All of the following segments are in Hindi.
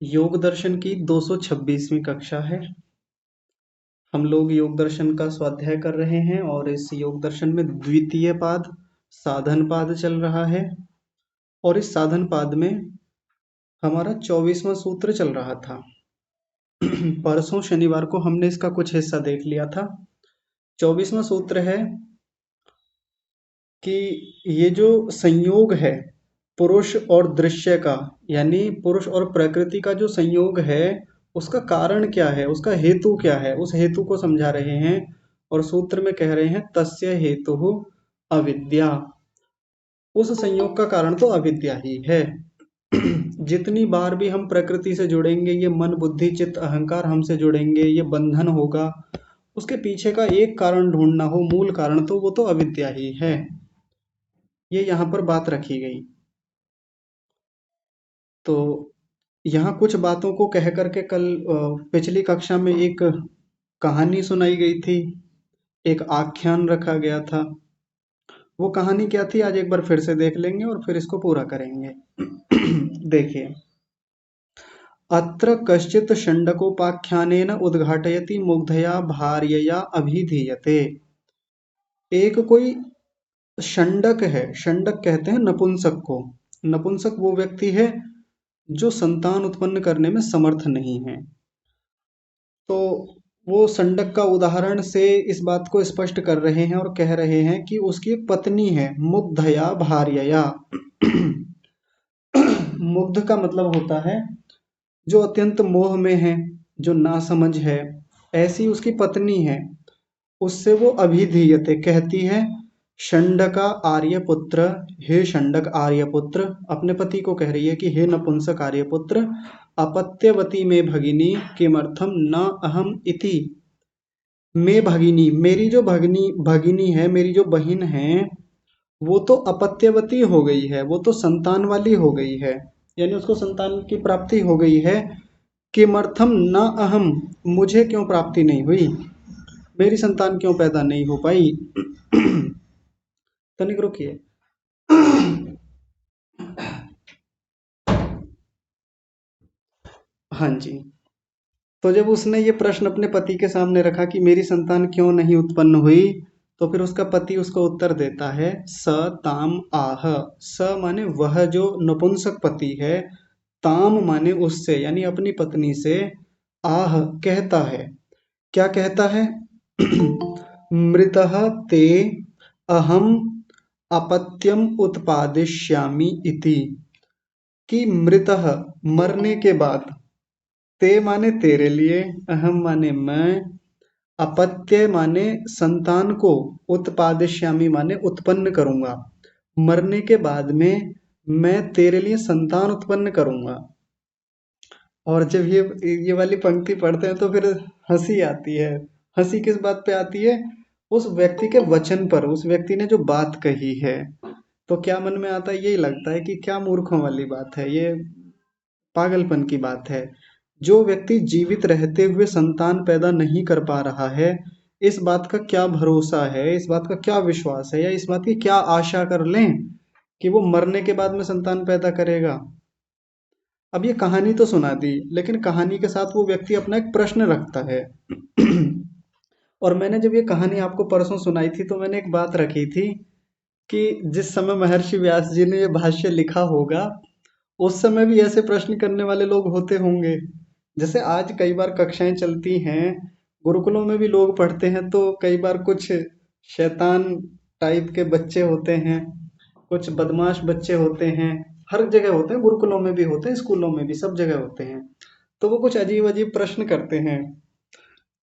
योग दर्शन की 226वीं कक्षा है। हम लोग योग दर्शन का स्वाध्याय कर रहे हैं और इस योग दर्शन में द्वितीय पाद साधन पाद चल रहा है। और इस साधन पाद में हमारा 24वां सूत्र चल रहा था। परसों शनिवार को हमने इसका कुछ हिस्सा देख लिया था। 24वां सूत्र है कि ये जो संयोग है पुरुष और दृश्य का, यानी पुरुष और प्रकृति का जो संयोग है उसका कारण क्या है, उसका हेतु क्या है, उस हेतु को समझा रहे हैं। और सूत्र में कह रहे हैं तस्य हेतु अविद्या। उस संयोग का कारण तो अविद्या ही है। जितनी बार भी हम प्रकृति से जुड़ेंगे, ये मन बुद्धि चित्त अहंकार हमसे जुड़ेंगे, ये बंधन होगा, उसके पीछे का एक कारण ढूंढना हो, मूल कारण, तो वो तो अविद्या ही है। ये यहाँ पर बात रखी गई। तो यहाँ कुछ बातों को कह करके कल पिछली कक्षा में एक कहानी सुनाई गई थी, एक आख्यान रखा गया था। वो कहानी क्या थी आज एक बार फिर से देख लेंगे और फिर इसको पूरा करेंगे। देखिए, अत्र कश्चित् षण्डकोपाख्यानेन उद्घाटयति मुग्धया भार्यया अभिधीयते। एक कोई षण्डक है, षण्डक कहते हैं नपुंसक को। नपुंसक वो व्यक्ति है जो संतान उत्पन्न करने में समर्थ नहीं है। तो वो षण्डक का उदाहरण से इस बात को स्पष्ट कर रहे हैं और कह रहे हैं कि उसकी एक पत्नी है, मुग्धया भार्यया। मुग्ध का मतलब होता है जो अत्यंत मोह में है, जो नासमझ है, ऐसी उसकी पत्नी है। उससे वो अभिधीयते कहती है, षण्डका आर्यपुत्र, हे षण्डक आर्यपुत्र, अपने पति को कह रही है कि हे नपुंसक आर्यपुत्र, अपत्यवती में भगिनी किमर्थम न अहम इति। में भगिनी, मेरी जो भगिनी भगिनी है, मेरी जो बहन है, वो तो अपत्यवती हो गई है, वो तो संतान वाली हो गई है, यानी उसको संतान की प्राप्ति हो गई है। किमर्थम न अहम, मुझे क्यों प्राप्ति नहीं हुई, मेरी संतान क्यों पैदा नहीं हो पाई। तनिक रुकिए। हाँ जी। तो जब उसने ये प्रश्न अपने पति के सामने रखा कि मेरी संतान क्यों नहीं उत्पन्न हुई, तो फिर उसका पति उसको उत्तर देता है, स ताम आह। स माने वह जो नपुंसक पति है, ताम माने उससे, यानी अपनी पत्नी से, आह कहता है। क्या कहता है? मृतः ते अहम अपत्यम उत्पादिष्यामि इति। कि मृतः मरने के बाद, ते माने तेरे लिए, अहम माने मैं, अपत्य माने संतान को, उत्पादिष्यामि माने उत्पन्न करूंगा, मरने के बाद में मैं तेरे लिए संतान उत्पन्न करूंगा। और जब ये वाली पंक्ति पढ़ते हैं तो फिर हंसी आती है। हंसी किस बात पे आती है? उस व्यक्ति के वचन पर, उस व्यक्ति ने जो बात कही है। तो क्या मन में आता है? यही लगता है कि क्या मूर्खों वाली बात है, ये पागलपन की बात है। जो व्यक्ति जीवित रहते हुए संतान पैदा नहीं कर पा रहा है, इस बात का क्या भरोसा है, इस बात का क्या विश्वास है, या इस बात की क्या आशा कर लें कि वो मरने के बाद में संतान पैदा करेगा। अब ये कहानी तो सुना दी, लेकिन कहानी के साथ वो व्यक्ति अपना एक प्रश्न रखता है। और मैंने जब ये कहानी आपको परसों सुनाई थी तो मैंने एक बात रखी थी कि जिस समय महर्षि व्यास जी ने ये भाष्य लिखा होगा, उस समय भी ऐसे प्रश्न करने वाले लोग होते होंगे। जैसे आज कई बार कक्षाएं चलती हैं, गुरुकुलों में भी लोग पढ़ते हैं, तो कई बार कुछ शैतान टाइप के बच्चे होते हैं, कुछ बदमाश बच्चे होते हैं, हर जगह होते हैं, गुरुकुलों में भी होते हैं, स्कूलों में भी, सब जगह होते हैं। तो वो कुछ अजीब अजीब प्रश्न करते हैं।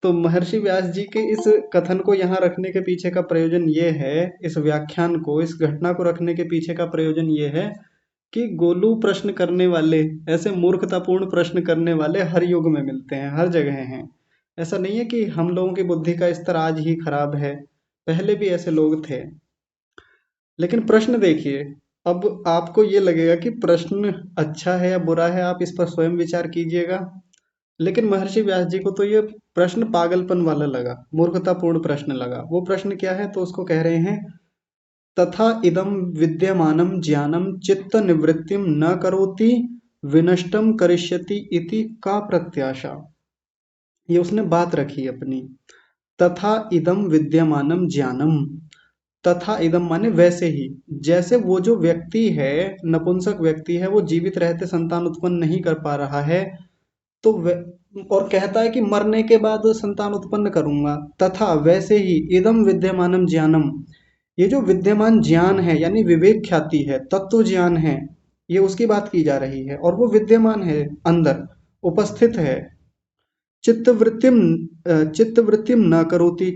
तो महर्षि व्यास जी के इस कथन को यहाँ रखने के पीछे का प्रयोजन ये है, इस व्याख्यान को, इस घटना को रखने के पीछे का प्रयोजन ये है कि गोलू प्रश्न करने वाले, ऐसे मूर्खतापूर्ण प्रश्न करने वाले हर युग में मिलते हैं, हर जगह हैं। ऐसा नहीं है कि हम लोगों की बुद्धि का स्तर आज ही खराब है, पहले भी ऐसे लोग थे। लेकिन प्रश्न देखिए, अब आपको ये लगेगा कि प्रश्न अच्छा है या बुरा है, आप इस पर स्वयं विचार कीजिएगा। लेकिन महर्षि व्यास जी को तो ये प्रश्न पागलपन वाला लगा, मूर्खतापूर्ण प्रश्न लगा। वो प्रश्न क्या है? तो उसको कह रहे हैं, तथा इदं विद्यमानं ज्ञानं चित्त निवृत्तिं न करोति विनष्टम करिष्यति इति का प्रत्याशा। ये उसने बात रखी अपनी। तथा इदम विद्यमानम ज्ञानम। तथा इदम माने वैसे ही, जैसे वो जो व्यक्ति है, नपुंसक व्यक्ति है, वो जीवित रहते संतान उत्पन्न नहीं कर पा रहा है, तो और कहता है कि मरने के बाद संतान उत्पन्न करूंगा। तथा वैसे ही इदम विद्यमानम ज्ञानम, ये जो विद्यमान ज्ञान है यानी विवेक ख्याति है, तत्व ज्ञान है, ये उसकी बात की जा रही है और वो विद्यमान है, अंदर उपस्थित है। चित्तवृत्तिम चित्तवृत्तिम न करोति,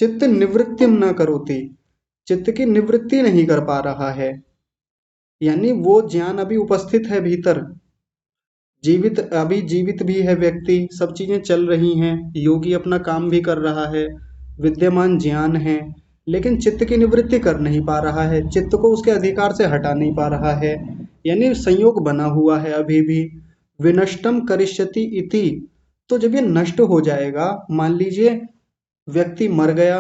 चित्त निवृत्तिम न करोति, चित्त की निवृत्ति नहीं कर पा रहा है, यानी वो ज्ञान अभी उपस्थित है भीतर, जीवित, अभी जीवित भी है व्यक्ति, सब चीजें चल रही हैं, योगी अपना काम भी कर रहा है, विद्यमान ज्ञान है, लेकिन चित्त की निवृत्ति कर नहीं पा रहा है, चित्त को उसके अधिकार से हटा नहीं पा रहा है, यानी संयोग बना हुआ है अभी भी। विनष्टम करिष्यति इति, तो जब ये नष्ट हो जाएगा, मान लीजिए व्यक्ति मर गया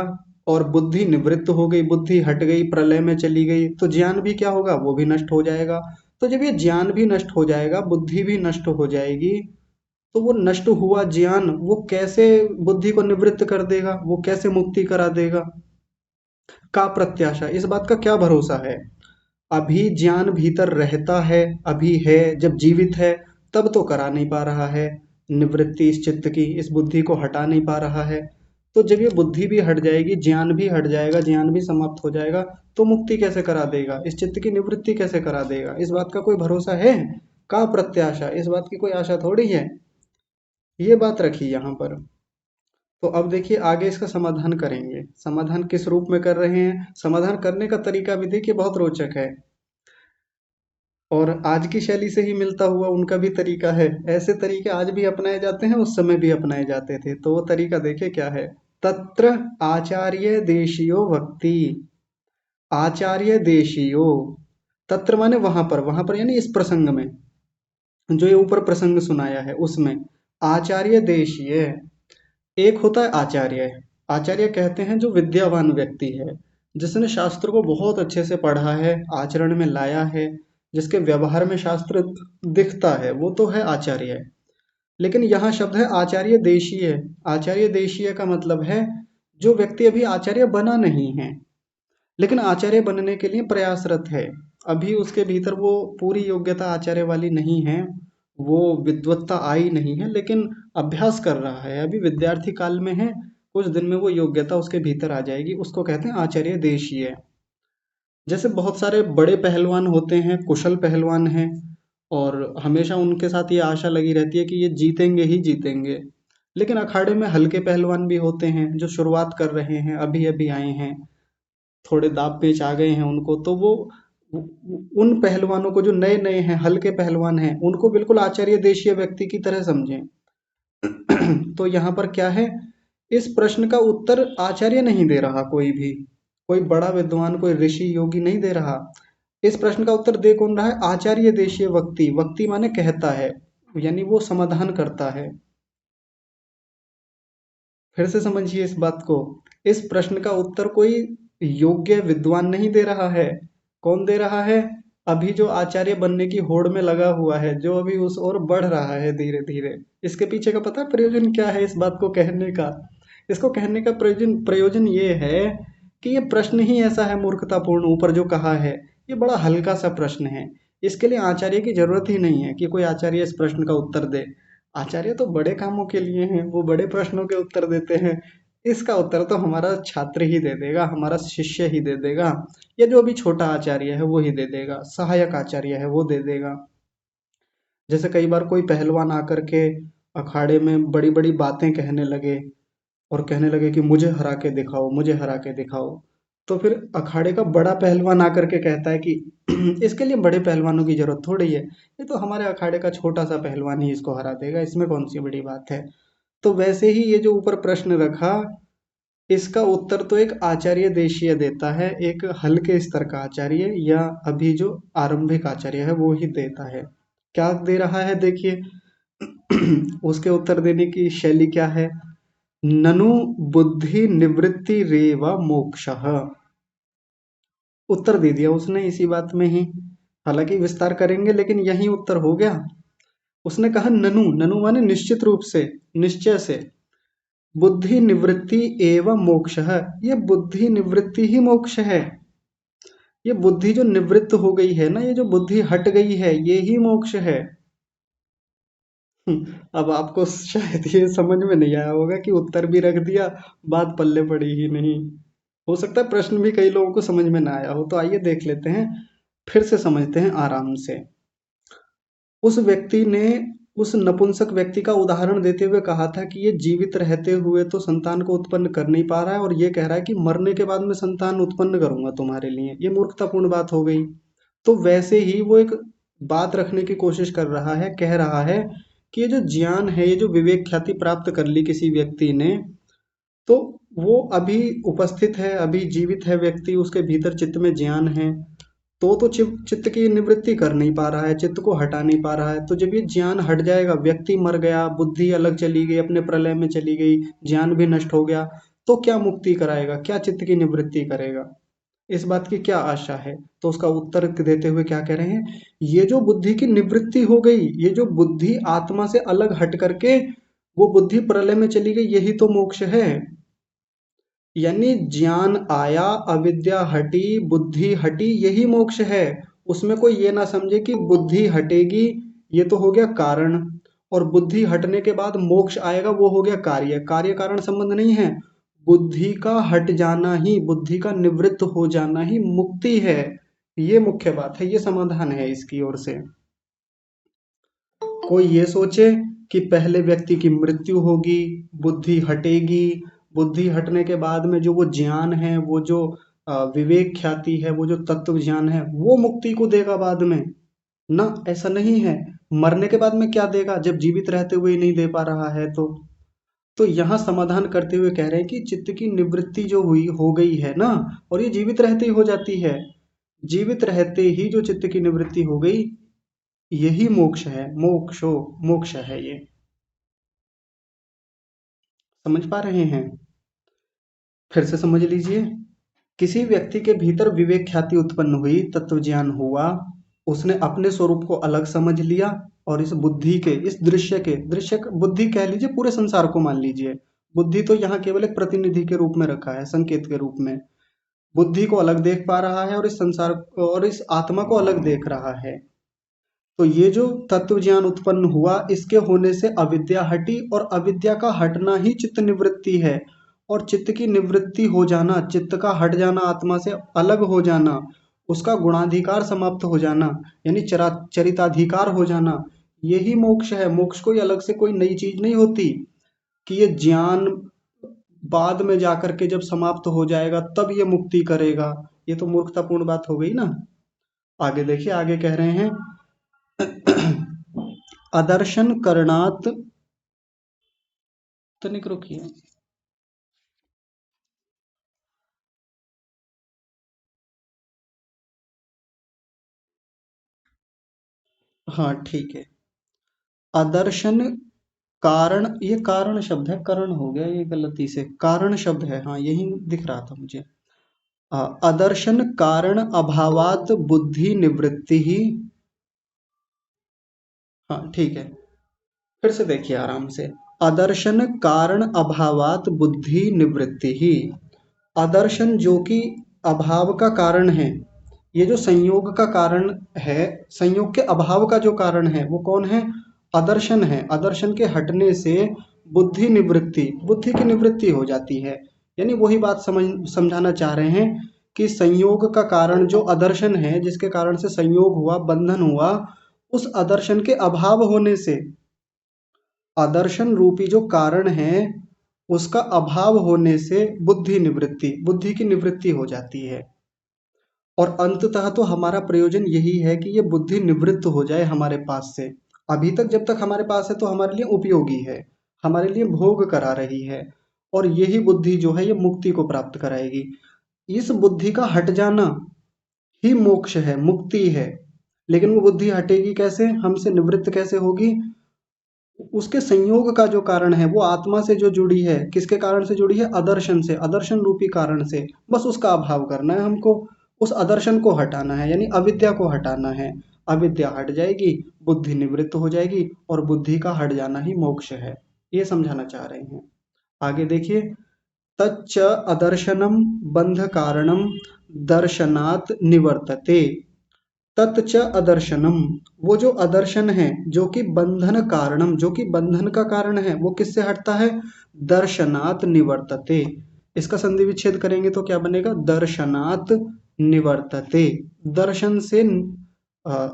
और बुद्धि निवृत्त हो गई, बुद्धि हट गई, प्रलय में चली गई, तो ज्ञान भी क्या होगा, वो भी नष्ट हो जाएगा। तो जब ये ज्ञान भी नष्ट हो जाएगा, बुद्धि भी नष्ट हो जाएगी, तो वो नष्ट हुआ ज्ञान वो कैसे बुद्धि को निवृत्त कर देगा, वो कैसे मुक्ति करा देगा। का प्रत्याशा, इस बात का क्या भरोसा है। अभी ज्ञान भीतर रहता है, अभी है, जब जीवित है तब तो करा नहीं पा रहा है निवृत्ति इस चित्त की, इस बुद्धि को हटा नहीं पा रहा है। तो जब ये बुद्धि भी हट जाएगी, ज्ञान भी हट जाएगा, ज्ञान भी समाप्त हो जाएगा, तो मुक्ति कैसे करा देगा, इस चित्त की निवृत्ति कैसे करा देगा, इस बात का कोई भरोसा है। का प्रत्याशा, इस बात की कोई आशा थोड़ी है। ये बात रखी यहाँ पर। तो अब देखिए आगे इसका समाधान करेंगे। समाधान किस रूप में कर रहे हैं, समाधान करने का तरीका भी देखिए बहुत रोचक है और आज की शैली से ही मिलता हुआ उनका भी तरीका है। ऐसे तरीके आज भी अपनाए जाते हैं, उस समय भी अपनाए जाते थे। तो वो तरीका देखिए क्या है। तत्र आचार्य देशियो भक्ति, आचार्य देशियो, तत्र माने वहां पर यानी इस प्रसंग में, जो ये ऊपर प्रसंग सुनाया है उसमें आचार्य देशीय, एक होता है आचार्य। आचार्य कहते हैं जो विद्यावान व्यक्ति है, जिसने शास्त्र को बहुत अच्छे से पढ़ा है, आचरण में लाया है, जिसके व्यवहार में शास्त्र दिखता है, वो तो है आचार्य। लेकिन यहाँ शब्द है आचार्य देशीय। आचार्य देशीय का मतलब है जो व्यक्ति अभी आचार्य बना नहीं है, लेकिन आचार्य बनने के लिए प्रयासरत है। अभी उसके भीतर वो पूरी योग्यता आचार्य वाली नहीं है, वो विद्वत्ता आई नहीं है, लेकिन अभ्यास कर रहा है, अभी विद्यार्थी काल में है, कुछ दिन में वो योग्यता उसके भीतर आ जाएगी, उसको कहते हैं आचार्य देशीय। जैसे बहुत सारे बड़े पहलवान होते हैं, कुशल पहलवान हैं, और हमेशा उनके साथ ये आशा लगी रहती है कि ये जीतेंगे ही जीतेंगे। लेकिन अखाड़े में हल्के पहलवान भी होते हैं जो शुरुआत कर रहे हैं, अभी अभी आए हैं, थोड़े दांव पेच आ गए हैं उनको, तो वो उन पहलवानों को जो नए नए हैं, हल्के पहलवान हैं, उनको बिल्कुल आचार्य देशीय व्यक्ति की तरह समझें। तो यहाँ पर क्या है, इस प्रश्न का उत्तर आचार्य नहीं दे रहा, कोई भी, कोई बड़ा विद्वान, कोई ऋषि योगी नहीं दे रहा। इस प्रश्न का उत्तर दे कौन रहा है, आचार्य देशीय व्यक्ति। व्यक्ति माने कहता है, यानी वो समाधान करता है। फिर से समझिए इस बात को, इस प्रश्न का उत्तर कोई योग्य विद्वान नहीं दे रहा है। कौन दे रहा है, अभी जो आचार्य बनने की होड़ में लगा हुआ है, जो अभी उस ओर बढ़ रहा है धीरे धीरे। इसके पीछे का पता है प्रयोजन क्या है इस बात को कहने का। इसको कहने का प्रयोजन प्रयोजन ये है कि ये प्रश्न ही ऐसा है मूर्खतापूर्ण, ऊपर जो कहा है, ये बड़ा हल्का सा प्रश्न है। इसके लिए आचार्य की जरूरत ही नहीं है कि कोई आचार्य इस प्रश्न का उत्तर दे। आचार्य तो बड़े कामों के लिए हैं, वो बड़े प्रश्नों के उत्तर देते हैं। इसका उत्तर तो हमारा छात्र ही दे देगा, हमारा शिष्य ही दे देगा, या जो अभी छोटा आचार्य है वो ही दे देगा, सहायक आचार्य है वो दे देगा। जैसे कई बार कोई पहलवान आकर के अखाड़े में बड़ी बड़ी बातें कहने लगे और कहने लगे कि मुझे हरा के दिखाओ, मुझे हरा के दिखाओ, तो फिर अखाड़े का बड़ा पहलवान आकर के कहता है कि इसके लिए बड़े पहलवानों की जरूरत थोड़ी है, ये तो हमारे अखाड़े का छोटा सा पहलवान ही इसको हरा देगा, इसमें कौन सी बड़ी बात है। तो वैसे ही ये जो ऊपर प्रश्न रखा, इसका उत्तर तो एक आचार्य देशीय देता है, एक हल्के स्तर का आचार्य या अभी जो आरंभिक आचार्य है वो ही देता है। क्या दे रहा है देखिए, उसके उत्तर देने की शैली क्या है। ननु बुद्धि निवृत्ति रेव मोक्षः, उत्तर दे दिया उसने इसी बात में ही। हालांकि विस्तार करेंगे, लेकिन यही उत्तर हो गया। उसने कहा ननु, ननु माने निश्चित रूप से, निश्चय से, बुद्धि निवृत्ति एवं मोक्ष है। ये बुद्धि निवृत्ति ही मोक्ष है। ये बुद्धि जो निवृत्त हो गई है ना, ये जो बुद्धि हट गई है, ये ही मोक्ष है। अब आपको शायद ये समझ में नहीं आया होगा कि उत्तर भी रख दिया, बात पल्ले पड़ी ही नहीं। हो सकता है प्रश्न भी कई लोगों को समझ में ना आया हो, तो आइए देख लेते हैं, फिर से समझते हैं आराम से। उस व्यक्ति ने उस नपुंसक व्यक्ति का उदाहरण देते हुए कहा था कि ये जीवित रहते हुए तो संतान को उत्पन्न कर नहीं पा रहा है, और ये कह रहा है कि मरने के बाद में संतान उत्पन्न करूंगा तुम्हारे लिए। ये मूर्खतापूर्ण बात हो गई। तो वैसे ही वो एक बात रखने की कोशिश कर रहा है, कह रहा है कि ये जो ज्ञान है, ये जो विवेक ख्याति प्राप्त कर ली किसी व्यक्ति ने, तो वो अभी उपस्थित है, अभी जीवित है व्यक्ति, उसके भीतर चित्त में ज्ञान है, तो चित्त की निवृत्ति कर नहीं पा रहा है, चित्त को हटा नहीं पा रहा है। तो जब ये ज्ञान हट जाएगा, व्यक्ति मर गया, बुद्धि अलग चली गई, अपने प्रलय में चली गई, ज्ञान भी नष्ट हो गया, तो क्या मुक्ति कराएगा, क्या चित्त की निवृत्ति करेगा? इस बात की क्या आशा है? तो उसका उत्तर देते हुए क्या कह रहे हैं, ये जो बुद्धि की निवृत्ति हो गई, ये जो बुद्धि आत्मा से अलग हट करके वो बुद्धि प्रलय में चली गई, यही तो मोक्ष है। यानी ज्ञान आया, अविद्या हटी, बुद्धि हटी, यही मोक्ष है। उसमें कोई ये ना समझे कि बुद्धि हटेगी, ये तो हो गया कारण, और बुद्धि हटने के बाद मोक्ष आएगा, वो हो गया कार्य। कार्य कारण संबंध नहीं है। बुद्धि का हट जाना ही, बुद्धि का निवृत्त हो जाना ही मुक्ति है। ये मुख्य बात है, ये समाधान है इसकी ओर से। कोई ये सोचे कि पहले व्यक्ति की मृत्यु होगी, बुद्धि हटेगी, बुद्धि हटने के बाद में जो वो ज्ञान है, वो जो विवेक ख्याति है, वो जो तत्व ज्ञान है, वो मुक्ति को देगा बाद में। ना, ऐसा नहीं है। मरने के बाद में क्या देगा, जब जीवित रहते हुए ही नहीं दे पा रहा है तो यहाँ समाधान करते हुए कह रहे हैं कि चित्त की निवृत्ति जो हुई हो गई है ना, और ये जीवित रहते ही हो जाती है। जीवित रहते ही जो चित्त की निवृत्ति हो गई, यही मोक्ष है। मोक्ष है ये। समझ पा रहे हैं? फिर से समझ लीजिए। किसी व्यक्ति के भीतर विवेक ख्याति उत्पन्न हुई, तत्व ज्ञान हुआ, उसने अपने स्वरूप को अलग समझ लिया, और इस बुद्धि के, इस दृश्य बुद्धि कह लीजिए, पूरे संसार को मान लीजिए। बुद्धि तो यहाँ केवल एक प्रतिनिधि के रूप में रखा है, संकेत के रूप में। बुद्धि को अलग देख पा रहा है, और इस संसार और इस आत्मा को अलग देख रहा है। तो ये जो तत्व ज्ञान उत्पन्न हुआ, इसके होने से अविद्या हटी, और अविद्या का हटना ही चित्त निवृत्ति है। और चित्त की निवृत्ति हो जाना, चित्त का हट जाना, आत्मा से अलग हो जाना, उसका गुणाधिकार समाप्त हो जाना, यानी चरिताधिकार हो जाना, यही मोक्ष है। मोक्ष कोई अलग से कोई नई चीज नहीं होती कि ये ज्ञान बाद में जाकर के जब समाप्त हो जाएगा तब ये मुक्ति करेगा। ये तो मूर्खतापूर्ण बात हो गई ना। आगे देखिए, आगे कह रहे हैं अदर्शन करणात, तनिक रुकिए। हाँ ठीक है। अदर्शन कारण, ये कारण शब्द है, करण हो गया ये गलती से, कारण शब्द है, हाँ यही दिख रहा था मुझे। अदर्शन कारण अभावात बुद्धि निवृत्ति ही। हाँ ठीक है, फिर से देखिए आराम से। अदर्शन कारण अभावात बुद्धि निवृत्ति ही। अदर्शन जो कि अभाव का कारण है, ये जो संयोग का कारण है, संयोग के अभाव का जो कारण है, वो कौन है? अदर्शन है। अदर्शन के हटने से बुद्धि निवृत्ति, बुद्धि की निवृत्ति हो जाती है। यानी वही बात समझाना चाह रहे हैं कि संयोग का कारण जो अदर्शन है, जिसके कारण से संयोग हुआ, बंधन हुआ, उस अदर्शन के अभाव होने से, आदर्शन रूपी जो कारण है, उसका अभाव होने से बुद्धि निवृत्ति, बुद्धि की निवृत्ति हो जाती है। और अंततः तो हमारा प्रयोजन यही है कि ये बुद्धि निवृत्त हो जाए हमारे पास से। अभी तक जब तक हमारे पास है तो हमारे लिए उपयोगी है, हमारे लिए भोग करा रही है, और यही बुद्धि जो है ये मुक्ति को प्राप्त कराएगी। इस बुद्धि का हट जाना ही मोक्ष है, मुक्ति है। लेकिन वो बुद्धि हटेगी कैसे, हमसे निवृत्त कैसे होगी? उसके संयोग का जो कारण है, वो आत्मा से जो जुड़ी है, किसके कारण से जुड़ी है? अदर्शन से, अदर्शन रूपी कारण से। बस उसका अभाव करना है हमको। उस अदर्शन को हटाना है, यानी अविद्या को हटाना है। अविद्या हट जाएगी, बुद्धि निवृत्त हो जाएगी, और बुद्धि का हट जाना ही मोक्ष है। ये समझाना चाह रहे हैं। आगे देखिए, तच्च अदर्शनम बंध कारणम दर्शनात् निवर्तते। तच्च अदर्शनम, वो जो अदर्शन है, जो कि बंधन कारणम, जो कि बंधन का कारण है, वो किससे हटता है? दर्शनात् निवर्तते। इसका संधि विच्छेद करेंगे तो क्या बनेगा? दर्शनात् निवर्तते। दर्शन से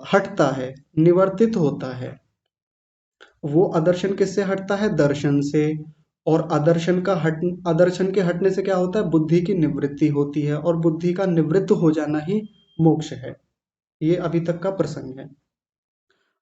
हटता है, निवर्तित होता है। वो अदर्शन किससे हटता है? दर्शन से। और अदर्शन के हटने से क्या होता है? बुद्धि की निवृत्ति होती है, और बुद्धि का निवृत्त हो जाना ही मोक्ष है। ये अभी तक का प्रसंग है।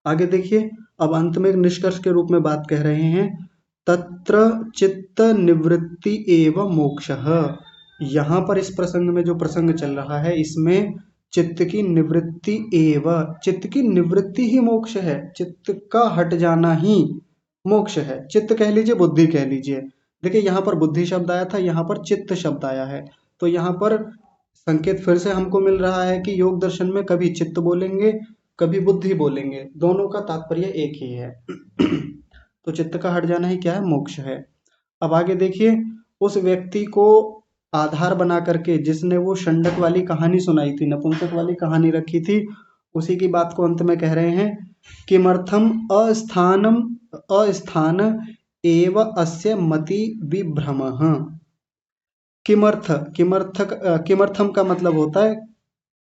आगे देखिए, अब अंत में एक निष्कर्ष के रूप में बात कह रहे हैं, तत्र चित्त निवृत्ति एव मोक्षः। यहाँ पर इस प्रसंग में जो प्रसंग चल रहा है, इसमें चित्त की निवृत्ति एव, चित्त की निवृत्ति ही मोक्ष है। चित्त का हट जाना ही मोक्ष है। चित्त कह लीजिए, बुद्धि कह लीजिए। देखिए, यहाँ पर बुद्धि शब्द आया था, यहाँ पर चित्त शब्द आया है। तो यहाँ पर संकेत फिर से हमको मिल रहा है कि योग दर्शन में कभी चित्त बोलेंगे, कभी बुद्धि बोलेंगे, दोनों का तात्पर्य एक ही है। तो चित्त का हट जाना ही क्या है? मोक्ष है। अब आगे देखिए, उस व्यक्ति को आधार बना करके जिसने वो षंडक वाली कहानी सुनाई थी, नपुंसक वाली कहानी रखी थी, उसी की बात को अंत में कह रहे हैं, किमर्थम अस्थान एव अस्य मति विभ्रमः। किमर्थम का मतलब होता है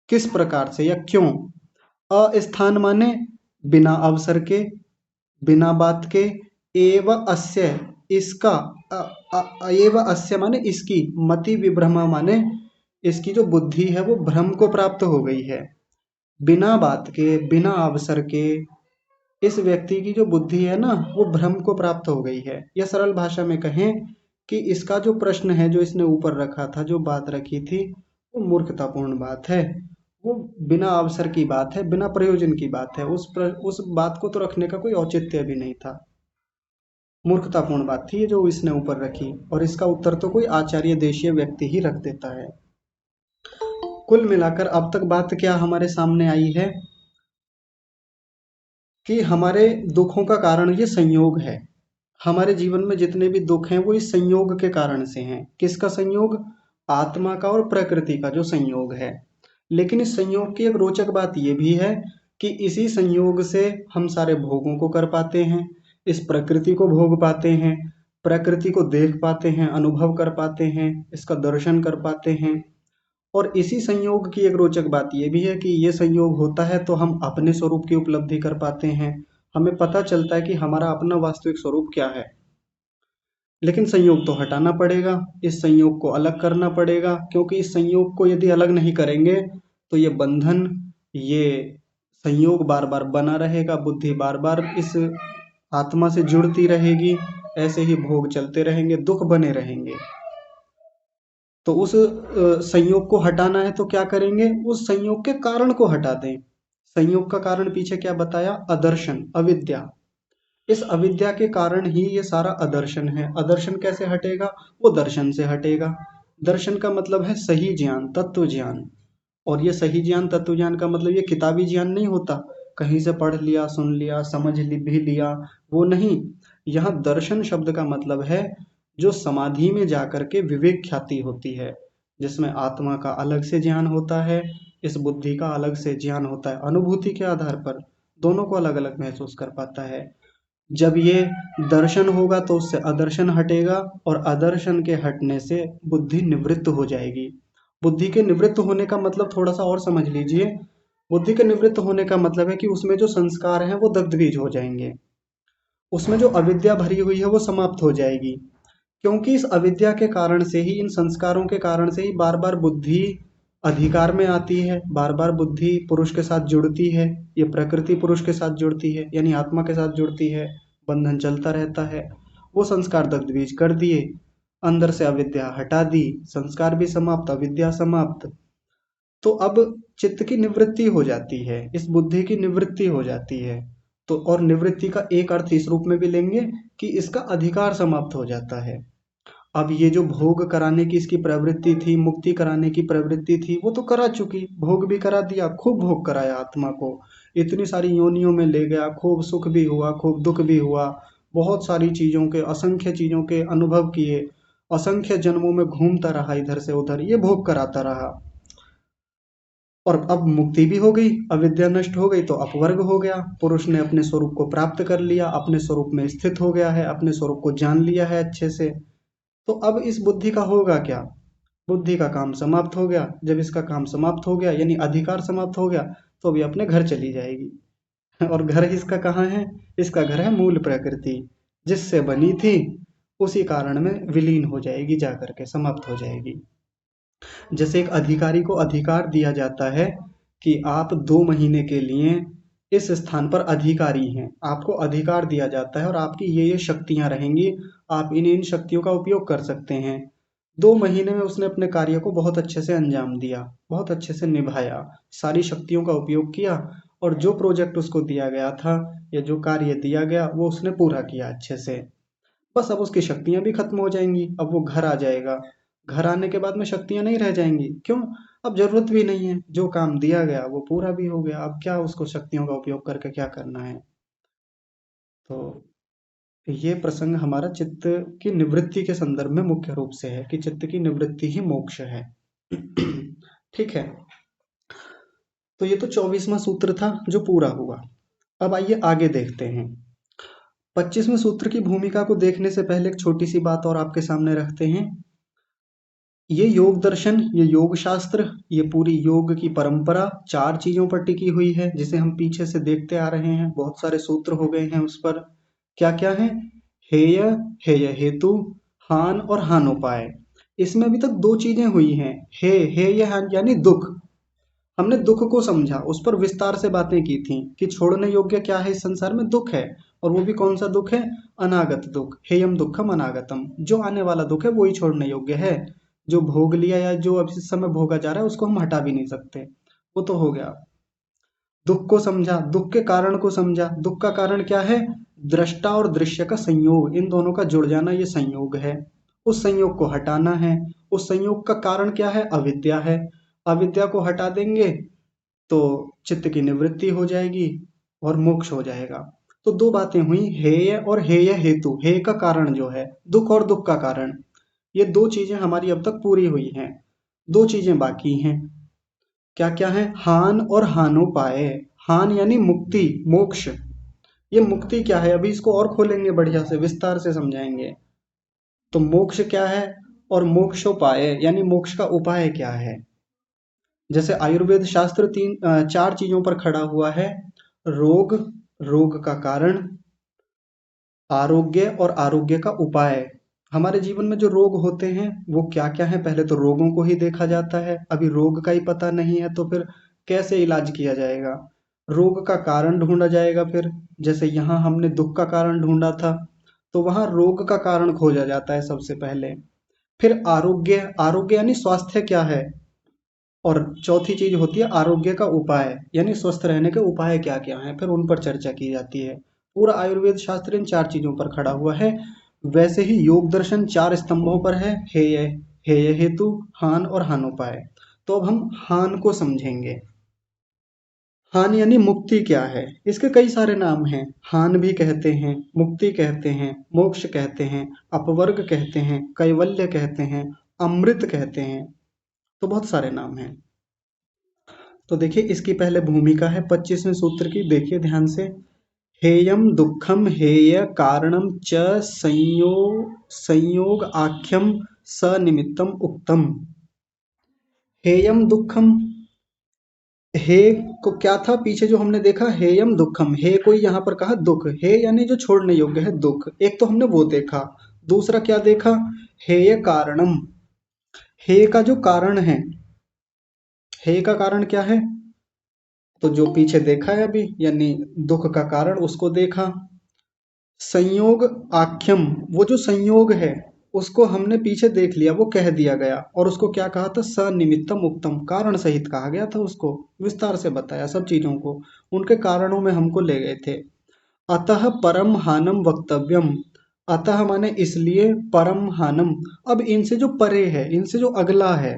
किस प्रकार से या क्यों। अस्थान माने बिना अवसर के, बिना बात के, एव अस्य इसका, एव अस्य माने इसकी, मति विभ्रम माने इसकी जो बुद्धि है वो भ्रम को प्राप्त हो गई है। बिना बात के, बिना अवसर के इस व्यक्ति की जो बुद्धि है ना, वो भ्रम को प्राप्त हो गई है। या सरल भाषा में कहें कि इसका जो प्रश्न है, जो इसने ऊपर रखा था, जो बात रखी थी, वो मूर्खतापूर्ण बात है। वो बिना अवसर की बात है, बिना प्रयोजन की बात है। उस बात को तो रखने का कोई औचित्य भी नहीं था। मूर्खतापूर्ण बात थी ये जो इसने ऊपर रखी, और इसका उत्तर तो कोई आचार्य देशीय व्यक्ति ही रख देता है। कुल मिलाकर अब तक बात क्या हमारे सामने आई है कि हमारे दुखों का कारण ये संयोग है। हमारे जीवन में जितने भी दुख हैं वो इस संयोग के कारण से हैं। किसका संयोग? आत्मा का और प्रकृति का जो संयोग है। लेकिन इस संयोग की एक रोचक बात यह भी है कि इसी संयोग से हम सारे भोगों को कर पाते हैं, इस प्रकृति को भोग पाते हैं, प्रकृति को देख पाते हैं, अनुभव कर पाते हैं, इसका दर्शन कर पाते हैं। और इसी संयोग की एक रोचक बात यह भी है कि ये संयोग होता है तो हम अपने स्वरूप की उपलब्धि कर पाते हैं। हमें पता चलता है कि हमारा अपना वास्तविक स्वरूप क्या है। लेकिन संयोग तो हटाना पड़ेगा, इस संयोग को अलग करना पड़ेगा, क्योंकि इस संयोग को यदि अलग नहीं करेंगे तो ये बंधन, ये संयोग बार बार बना रहेगा, बुद्धि बार बार इस आत्मा से जुड़ती रहेगी, ऐसे ही भोग चलते रहेंगे, दुख बने रहेंगे। तो उस संयोग को हटाना है तो क्या करेंगे? उस संयोग के कारण को हटा दें। संयोग का कारण पीछे क्या बताया? अदर्शन, अविद्या। इस अविद्या के कारण ही ये सारा अदर्शन है। अदर्शन कैसे हटेगा? वो दर्शन से हटेगा। दर्शन का मतलब है सही ज्ञान, तत्व ज्ञान। और ये सही ज्ञान, तत्व ज्ञान का मतलब ये किताबी ज्ञान नहीं होता, कहीं से पढ़ लिया, सुन लिया, भी लिया, वो नहीं। यहाँ दर्शन शब्द का मतलब है जो समाधि में जाकर के विवेक ख्याति होती है, जिसमें आत्मा का अलग से ज्ञान होता है, इस बुद्धि का अलग से ज्ञान होता है। अनुभूति के आधार पर दोनों को अलग अलग महसूस कर पाता है। जब ये दर्शन होगा तो उससे अदर्शन हटेगा, और अदर्शन के हटने से बुद्धि निवृत्त हो जाएगी। बुद्धि के निवृत्त होने का मतलब थोड़ा सा और समझ लीजिए। बुद्धि के निवृत्त होने का मतलब है कि उसमें जो संस्कार हैं वो दग्धबीज हो जाएंगे, उसमें जो अविद्या भरी हुई है वो समाप्त हो जाएगी। क्योंकि इस अविद्या के कारण से ही, इन संस्कारों के कारण से ही बार बार बुद्धि अधिकार में आती है, बार बार बुद्धि पुरुष के साथ जुड़ती है, ये प्रकृति पुरुष के साथ जुड़ती है, यानी आत्मा के साथ जुड़ती है, बंधन चलता रहता है। वो संस्कार दग्धबीज कर दिए, अंदर से अविद्या हटा दी, संस्कार भी समाप्त, अविद्या समाप्त। तो अब चित्त की निवृत्ति हो जाती है, इस बुद्धि की निवृत्ति हो जाती है। तो और निवृत्ति का एक अर्थ इस रूप में भी लेंगे कि इसका अधिकार समाप्त हो जाता है। अब ये जो भोग कराने की इसकी प्रवृत्ति थी, मुक्ति कराने की प्रवृत्ति थी, वो तो करा चुकी, भोग भी करा दिया, खूब भोग कराया आत्मा को, इतनी सारी योनियों में ले गया, खूब सुख भी हुआ, खूब दुख भी हुआ, बहुत सारी चीजों के, असंख्य चीजों के अनुभव किए, असंख्य जन्मों में घूमता रहा इधर से उधर, ये भोग कराता रहा। और अब मुक्ति भी हो गई, अविद्या नष्ट हो गई, तो अपवर्ग हो गया, पुरुष ने अपने स्वरूप को प्राप्त कर लिया, अपने स्वरूप में स्थित हो गया है, अपने स्वरूप को जान लिया है अच्छे से। तो अब इस बुद्धि का होगा क्या? बुद्धि का काम समाप्त हो गया। जब इसका काम समाप्त हो गया यानी अधिकार समाप्त हो गया, तो अभी अपने घर चली जाएगी। और घर इसका कहाँ है? इसका घर है मूल प्रकृति, जिससे बनी थी, उसी कारण में विलीन हो जाएगी, जा करके समाप्त हो जाएगी। जैसे एक अधिकारी को अधिकार दिया जाता है कि आप 2 महीने के लिए इस स्थान पर अधिकारी हैं, आपको अधिकार दिया जाता है और आपकी ये शक्तियां रहेंगी, आप इन इन शक्तियों का उपयोग कर सकते हैं। 2 महीने में उसने अपने कार्य को बहुत अच्छे से अंजाम दिया, बहुत अच्छे से निभाया, सारी शक्तियों का उपयोग किया, और जो प्रोजेक्ट उसको दिया गया था या जो कार्य दिया गया वो उसने पूरा किया अच्छे से। बस अब उसकी शक्तियां भी खत्म हो जाएंगी, अब वो घर आ जाएगा। घर आने के बाद में शक्तियां नहीं रह जाएंगी, क्यों? अब जरूरत भी नहीं है, जो काम दिया गया वो पूरा भी हो गया, अब क्या उसको शक्तियों का उपयोग करके क्या करना है? तो ये प्रसंग हमारा चित्त की निवृत्ति के संदर्भ में मुख्य रूप से है कि चित्त की निवृत्ति ही मोक्ष है। ठीक है, तो ये तो 24वां सूत्र था जो पूरा हुआ। अब आइए आगे देखते हैं। 25वें सूत्र की भूमिका को देखने से पहले एक छोटी सी बात और आपके सामने रखते हैं। ये योग दर्शन, ये योग शास्त्र, ये पूरी योग की परंपरा 4 चीजों पर टिकी हुई है, जिसे हम पीछे से देखते आ रहे हैं, बहुत सारे सूत्र हो गए हैं उस पर। क्या क्या है? हेय, हेय हेतु, हान और हानोपाय। इसमें अभी तक 2 चीजें हुई हैं। हेय हान यानी दुख, हमने दुख को समझा, उस पर विस्तार से बातें की थी कि छोड़ने योग्य क्या है इस संसार में? दुख है। और वो भी कौन सा दुख है? अनागत दुख, हेयम दुखम अनागतम, जो आने वाला दुख है वही छोड़ने योग्य है। जो भोग लिया या जो अब इस समय भोगा जा रहा है उसको हम हटा भी नहीं सकते, वो तो हो गया। दुख को समझा, दुख के कारण को समझा। दुख का कारण क्या है? दृष्टा और दृश्य का संयोग, इन दोनों का जुड़ जाना, ये संयोग है। उस संयोग को हटाना है। उस संयोग का कारण क्या है? अविद्या है। अविद्या को हटा देंगे तो चित्त की निवृत्ति हो जाएगी और मोक्ष हो जाएगा। तो 2 बातें हुई, हेय और हेय हेतु। हेय का कारण जो है दुख, और दुख का कारण, ये 2 चीजें हमारी अब तक पूरी हुई हैं। 2 चीजें बाकी हैं। क्या क्या है? हान और हानोपाय। हान यानी मुक्ति, मोक्ष। ये मुक्ति क्या है? अभी इसको और खोलेंगे, बढ़िया से विस्तार से समझाएंगे। तो मोक्ष क्या है और मोक्षोपाय यानी मोक्ष का उपाय क्या है? जैसे आयुर्वेद शास्त्र 4 चीजों पर खड़ा हुआ है। रोग, रोग का कारण, आरोग्य और आरोग्य का उपाय। हमारे जीवन में जो रोग होते हैं वो क्या क्या है? पहले तो रोगों को ही देखा जाता है। अभी रोग का ही पता नहीं है तो फिर कैसे इलाज किया जाएगा? रोग का कारण ढूंढा जाएगा। फिर जैसे यहाँ हमने दुख का कारण ढूंढा था, तो वहां रोग का कारण खोजा जाता है सबसे पहले। फिर आरोग्य, आरोग्य यानी स्वास्थ्य क्या है, और चौथी चीज होती है आरोग्य का उपाय, यानी स्वस्थ रहने के उपाय क्या क्या हैं, फिर उन पर चर्चा की जाती है। पूरा आयुर्वेद शास्त्र इन 4 चीजों पर खड़ा हुआ है। वैसे ही योग दर्शन 4 स्तंभों पर है, हेय, हेय हेतु, हान और हानोपाय। तो अब हम हान को समझेंगे। हान यानी मुक्ति क्या है? इसके कई सारे नाम हैं। हान भी कहते हैं, मुक्ति कहते हैं, मोक्ष कहते हैं, अपवर्ग कहते हैं, कैवल्य कहते हैं, अमृत कहते हैं, तो बहुत सारे नाम हैं। तो देखिए इसकी पहले भूमिका है 25वें सूत्र की, देखिए ध्यान से। हेयम दुखम हेय कारणम च संयोग आख्यम सनिमित्तम उक्तम। हेयम दुखम, हे को क्या था पीछे जो हमने देखा? हेयम दुखम, हे कोई यहाँ पर कहा दुख, हे यानी जो छोड़ने योग्य है दुख, एक तो हमने वो देखा। दूसरा क्या देखा? हेय कारणम, हे का जो कारण है, हे का कारण क्या है? तो जो पीछे देखा है अभी, यानी दुख का कारण उसको देखा। संयोग आख्यम, वो जो संयोग है उसको हमने पीछे देख लिया, वो कह दिया गया, और उसको क्या कहा था? सनिमित्तम उक्तम, कारण सहित कहा गया था उसको, विस्तार से बताया सब चीजों को, उनके कारणों में हमको ले गए थे। अतः परम हानम वक्तव्यम, अतः माने इसलिए, परम हानम, अब इनसे जो परे है, इनसे जो अगला है,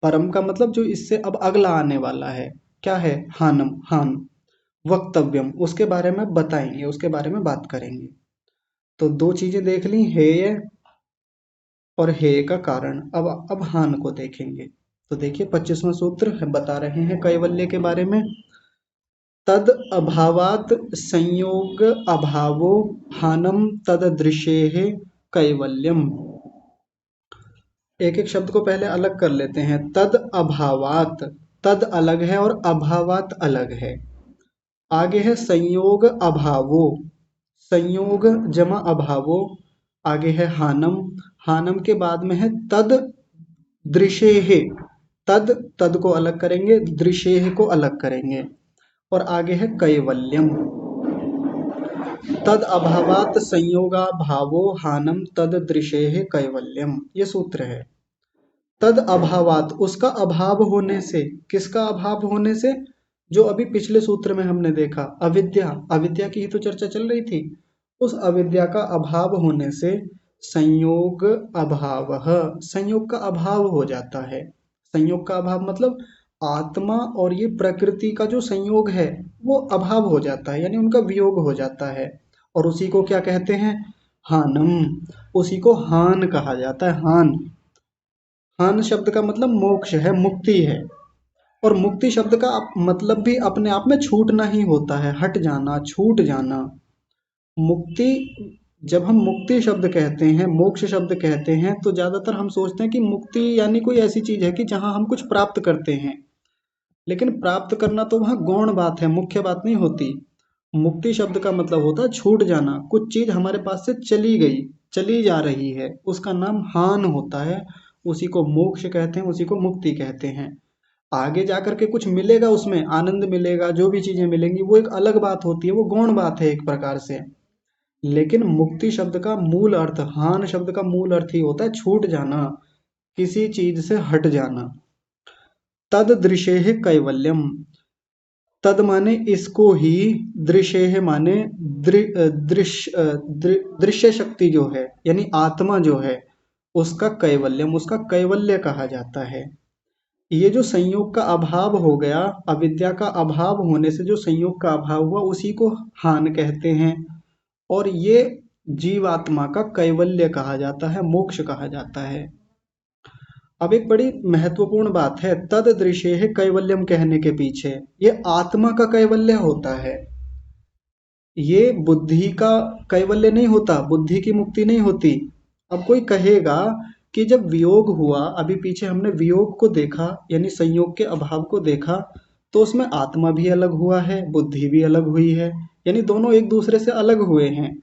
परम का मतलब जो इससे अब अगला आने वाला है, क्या है, हानम, हान, वक्तव्यम, उसके बारे में बताएंगे, उसके बारे में बात करेंगे। तो दो चीजें देख ली, हेय और हेय का कारण। अब हान को देखेंगे। तो देखिए 25वां सूत्र है, बता रहे हैं कैवल्य के बारे में। तद अभावात संयोग अभावो हानम तद दृश्येः कैवल्यम। एक एक शब्द को पहले अलग कर लेते हैं। तद अभावात, तद अलग है और अभावात अलग है। आगे है संयोग अभावो, संयोग जमा अभावो। आगे है हानम, हानम के बाद में है तद दृशेः, तद, तद को अलग करेंगे, दृशेः को अलग करेंगे। और आगे है कैवल्यम। तद अभावात संयोगा भावो हानम तद दृशेः कैवल्यम, ये सूत्र है। तद अभावात, उसका अभाव होने से, किसका अभाव होने से, जो अभी पिछले सूत्र में हमने देखा, अविद्या, अविद्या की ही तो चर्चा चल रही थी। उस अविद्या का अभाव होने से संयोग अभाव, संयोग का अभाव हो जाता है। संयोग का अभाव मतलब आत्मा और ये प्रकृति का जो संयोग है वो अभाव हो जाता है, यानी उनका वियोग हो जाता है। और उसी को क्या कहते हैं, हानम, उसी को हान कहा जाता है, हान। हान शब्द का मतलब मोक्ष है, मुक्ति है। और मुक्ति शब्द का मतलब भी अपने आप में छूटना ही होता है, हट जाना, छूट जाना। मुक्ति, जब हम मुक्ति शब्द कहते हैं, मोक्ष शब्द कहते हैं, तो ज्यादातर हम सोचते हैं कि मुक्ति यानी कोई ऐसी चीज है कि जहां हम कुछ प्राप्त करते हैं। लेकिन प्राप्त करना तो वहाँ गौण बात है, मुख्य बात नहीं होती। मुक्ति शब्द का मतलब होता है छूट जाना, कुछ चीज हमारे पास से चली गई, चली जा रही है, उसका नाम हान होता है। उसी को मोक्ष कहते हैं, उसी को मुक्ति कहते हैं। आगे जाकर के कुछ मिलेगा, उसमें आनंद मिलेगा, जो भी चीजें मिलेंगी वो एक अलग बात होती है, वो गौण बात है एक प्रकार से। लेकिन मुक्ति शब्द का मूल अर्थ, हान शब्द का मूल अर्थ ही होता है छूट जाना, किसी चीज से हट जाना। तद दृशेः कैवल्यम, तद माने इसको ही, दृश्य माने दृश्य शक्ति जो है, यानी आत्मा जो है, उसका कैवल्यम, उसका कैवल्य कहा जाता है। ये जो संयोग का अभाव हो गया, अविद्या का अभाव होने से जो संयोग का अभाव हुआ, उसी को हान कहते हैं। और ये जीवात्मा का कैवल्य कहा जाता है, मोक्ष कहा जाता है। अब एक बड़ी महत्वपूर्ण बात है, तद दृश्य कैवल्यम कहने के पीछे, ये आत्मा का कैवल्य होता है। ये बुद्धि का कैवल्य नहीं होता, बुद्धि की मुक्ति नहीं होती। अब कोई कहेगा कि जब वियोग हुआ, अभी पीछे हमने वियोग को देखा, यानी संयोग के अभाव को देखा, तो उसमें आत्मा भी अलग हुआ है, बुद्धि भी अलग हुई है, यानी दोनों एक दूसरे से अलग हुए हैं।